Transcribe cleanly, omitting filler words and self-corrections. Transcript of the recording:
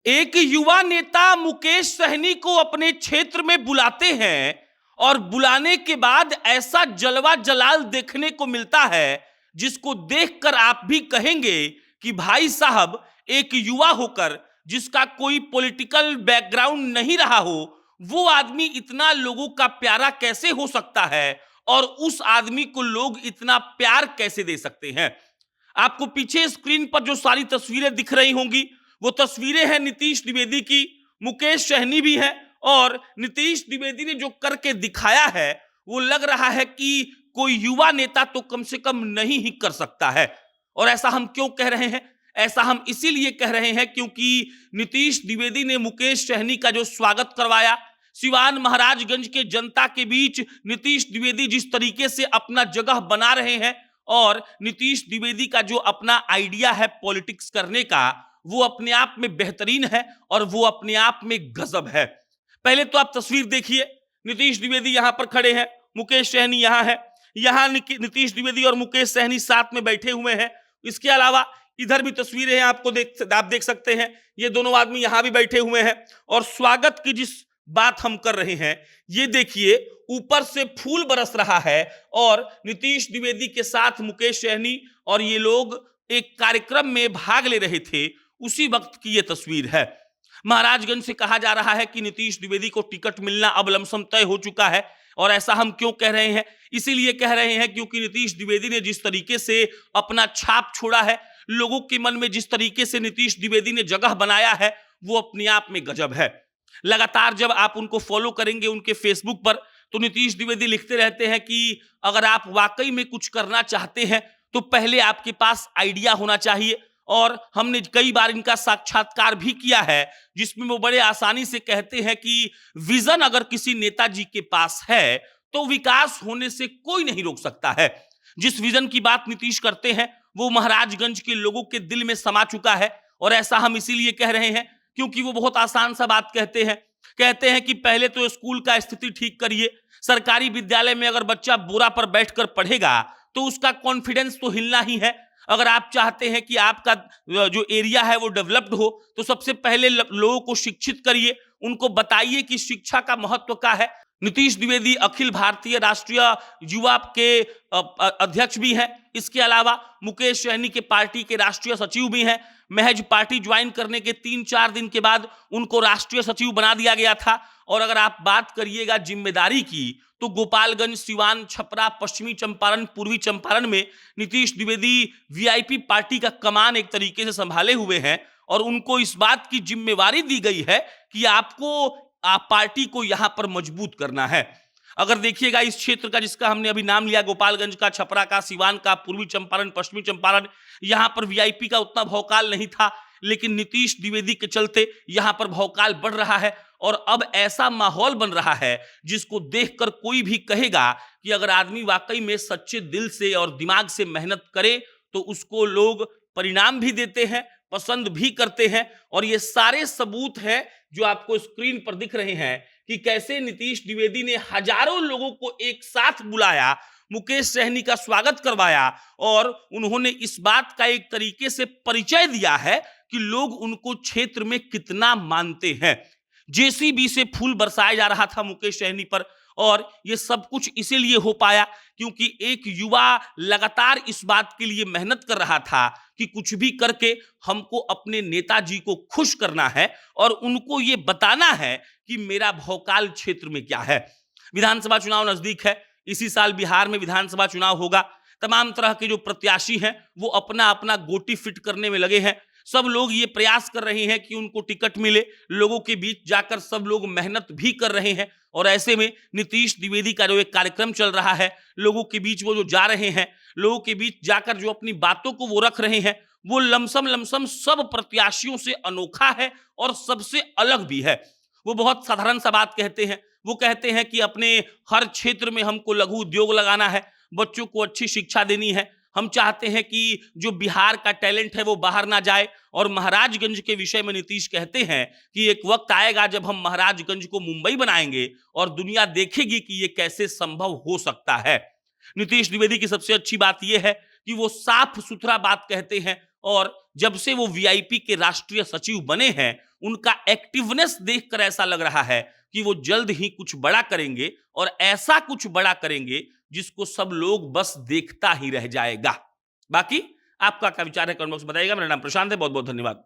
एक युवा नेता मुकेश सहनी को अपने क्षेत्र में बुलाते हैं और बुलाने के बाद ऐसा जलवा जलाल देखने को मिलता है जिसको देखकर आप भी कहेंगे कि भाई साहब, एक युवा होकर जिसका कोई पॉलिटिकल बैकग्राउंड नहीं रहा हो, वो आदमी इतना लोगों का प्यारा कैसे हो सकता है और उस आदमी को लोग इतना प्यार कैसे दे सकते हैं। आपको पीछे स्क्रीन पर जो सारी तस्वीरें दिख रही होंगी, वो तस्वीरें हैं नीतीश द्विवेदी की। मुकेश सहनी भी है और नीतीश द्विवेदी ने जो करके दिखाया है, वो लग रहा है कि कोई युवा नेता तो कम से कम नहीं ही कर सकता है। और ऐसा हम क्यों कह रहे हैं? ऐसा हम इसीलिए कह रहे हैं क्योंकि नीतीश द्विवेदी ने मुकेश सहनी का जो स्वागत करवाया, सिवान महाराजगंज के जनता के बीच नीतीश द्विवेदी जिस तरीके से अपना जगह बना रहे हैं, और नीतीश द्विवेदी का जो अपना आइडिया है पॉलिटिक्स करने का, वो अपने आप में बेहतरीन है और वो अपने आप में गजब है। पहले तो आप तस्वीर देखिए, नीतीश द्विवेदी यहां पर खड़े हैं, मुकेश सहनी यहां है। यहां नीतीश द्विवेदी और मुकेश सहनी साथ में बैठे हुए हैं। इसके अलावा इधर भी तस्वीरें हैं, आप देख सकते हैं, ये दोनों आदमी यहां भी बैठे हुए हैं। और स्वागत की जिस बात हम कर रहे हैं, ये देखिए, ऊपर से फूल बरस रहा है और नीतीश द्विवेदी के साथ मुकेश सहनी और ये लोग एक कार्यक्रम में भाग ले रहे थे, उसी वक्त की ये तस्वीर है। महाराजगंज से कहा जा रहा है कि नीतीश द्विवेदी को टिकट मिलना अब लमसम तय हो चुका है। और ऐसा हम क्यों कह रहे हैं? इसीलिए कह रहे हैं क्योंकि नीतीश द्विवेदी ने जिस तरीके से अपना छाप छोड़ा है, लोगों के मन में जिस तरीके से नीतीश द्विवेदी ने जगह बनाया है, वो अपने आप में गजब है। लगातार जब आप उनको फॉलो करेंगे उनके फेसबुक पर, तो नीतीश द्विवेदी लिखते रहते हैं कि अगर आप वाकई में कुछ करना चाहते हैं तो पहले आपके पास आइडिया होना चाहिए। और हमने कई बार इनका साक्षात्कार भी किया है, जिसमें वो बड़े आसानी से कहते हैं कि विजन अगर किसी नेताजी के पास है तो विकास होने से कोई नहीं रोक सकता है। जिस विजन की बात नीतीश करते हैं, वो महाराजगंज के लोगों के दिल में समा चुका है। और ऐसा हम इसीलिए कह रहे हैं क्योंकि वो बहुत आसान सा बात कहते हैं कि पहले तो स्कूल का स्थिति ठीक करिए। सरकारी विद्यालय में अगर बच्चा बोरा पर बैठकर पढ़ेगा तो उसका कॉन्फिडेंस तो हिलना ही है। अगर आप चाहते हैं कि आपका जो एरिया है वो डेवलप्ड हो, तो सबसे पहले लोगों को शिक्षित करिए, उनको बताइए कि शिक्षा का महत्व क्या है। नीतीश द्विवेदी अखिल भारतीय राष्ट्रीय युवा के अध्यक्ष भी हैं। इसके अलावा मुकेश सहनी के पार्टी के राष्ट्रीय सचिव भी हैं। महज पार्टी ज्वाइन करने के 3-4 दिन के बाद उनको राष्ट्रीय सचिव बना दिया गया था। और अगर आप बात करिएगा जिम्मेदारी की, तो गोपालगंज, सिवान, छपरा, पश्चिमी चंपारण, पूर्वी चंपारण में नीतीश द्विवेदी वीआईपी पार्टी का कमान एक तरीके से संभाले हुए हैं। और उनको इस बात की जिम्मेवारी दी गई है कि आपको पार्टी को यहां पर मजबूत करना है। अगर देखिएगा इस क्षेत्र का जिसका हमने अभी नाम लिया, गोपालगंज का, छपरा का, सिवान का, पूर्वी चंपारण, पश्चिमी चंपारण, यहां पर वीआईपी का उतना भौकाल नहीं था, लेकिन नीतीश द्विवेदी के चलते यहां पर भौकाल बढ़ रहा है। और अब ऐसा माहौल बन रहा है जिसको देखकर कोई भी कहेगा कि अगर आदमी वाकई में सच्चे दिल से और दिमाग से मेहनत करे तो उसको लोग परिणाम भी देते हैं, पसंद भी करते हैं। और ये सारे सबूत हैं जो आपको स्क्रीन पर दिख रहे हैं कि कैसे नीतीश द्विवेदी ने हजारों लोगों को एक साथ बुलाया, मुकेश सहनी का स्वागत करवाया और उन्होंने इस बात का एक तरीके से परिचय दिया है कि लोग उनको क्षेत्र में कितना मानते हैं। जेसीबी से फूल बरसाया जा रहा था मुकेश सहनी पर, और ये सब कुछ इसीलिए हो पाया क्योंकि एक युवा लगातार इस बात के लिए मेहनत कर रहा था कि कुछ भी करके हमको अपने नेताजी को खुश करना है और उनको ये बताना है कि मेरा भौकाल क्षेत्र में क्या है। विधानसभा चुनाव नजदीक है, इसी साल बिहार में विधानसभा चुनाव होगा। तमाम तरह के जो प्रत्याशी हैं वो अपना अपना गोटी फिट करने में लगे हैं। सब लोग ये प्रयास कर रहे हैं कि उनको टिकट मिले, लोगों के बीच जाकर सब लोग मेहनत भी कर रहे हैं। और ऐसे में नीतीश द्विवेदी का जो एक कार्यक्रम चल रहा है, लोगों के बीच वो जो जा रहे हैं, लोगों के बीच जाकर जो अपनी बातों को वो रख रहे हैं, वो लमसम सब प्रत्याशियों से अनोखा है और सबसे अलग भी है। वो बहुत साधारण सा बात कहते हैं। वो कहते हैं कि अपने हर क्षेत्र में हमको लघु उद्योग लगाना है, बच्चों को अच्छी शिक्षा देनी है। हम चाहते हैं कि जो बिहार का टैलेंट है वो बाहर ना जाए। और महाराजगंज के विषय में नीतीश कहते हैं कि एक वक्त आएगा जब हम महाराजगंज को मुंबई बनाएंगे और दुनिया देखेगी कि ये कैसे संभव हो सकता है। नीतीश द्विवेदी की सबसे अच्छी बात यह है कि वो साफ सुथरा बात कहते हैं। और जब से वो वीआईपी के राष्ट्रीय सचिव बने हैं उनका एक्टिवनेस देखकर ऐसा लग रहा है कि वो जल्द ही कुछ बड़ा करेंगे, और ऐसा कुछ बड़ा करेंगे जिसको सब लोग बस देखता ही रह जाएगा। बाकी आपका क्या विचार है, कमेंट बॉक्स में बताइएगा। मेरा नाम प्रशांत है, बहुत बहुत धन्यवाद।